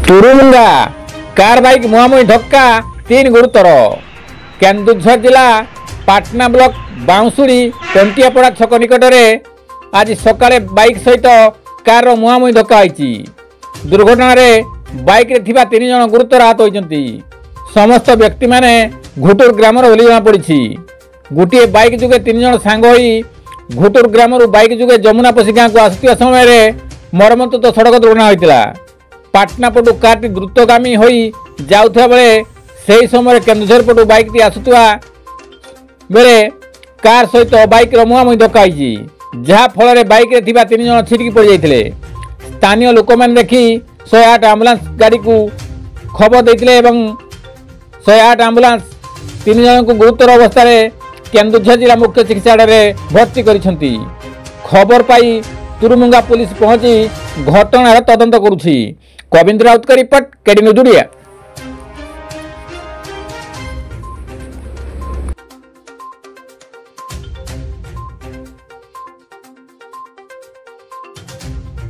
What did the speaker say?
तुरुमुंगा car bike मुहांमुही धक्का 3 गुरुतर। केन्दुझर जिला Patna block बाउंसुरी कंटियापड़ा छक निकट में आज सकाळे बाइक सहित कार मुहांमुही धक्का होईची। दुर्घटना बाइक रे थिबा 3 जन गुरुतर आहत होइचंती। समस्त व्यक्ति माने घुटुर ग्रामर बोली जना पड़ी। गोटे बाइक जुगे 3 जन सांग होई घुटुर ग्रामर बाइक जुगे जमुना पसी गाँ को आसुवा समय मर्मन्तुद सड़क दुर्घटना होइतिला। पाटना पटू कारटी द्रुतगामी होई जाउथबा बेले सेही समय केन्दुझर पटू बाइकटी आसुवा बेले कार सहित बाइक मुहांमुही धक्का होईची, जहा फल बाइक रे थिबा 3 जन छिटकी पड़ जाइथिले। स्थानीय लोक मैंने देखी 108 आम्बुलांस गाड़ी को खबर देते और 108 आम्बुलांस 3 जन को गुरुतर अवस्था केन्दुझर जिला मुख्य चिकित्सालय भर्ती करिसेंती। खबर पाई तुरुमुंगा पुलिस पहुंची घटनार तदंत करुछि। कविंद्र राउत का रिपोर्ट, केडी न्यूज ओडिया।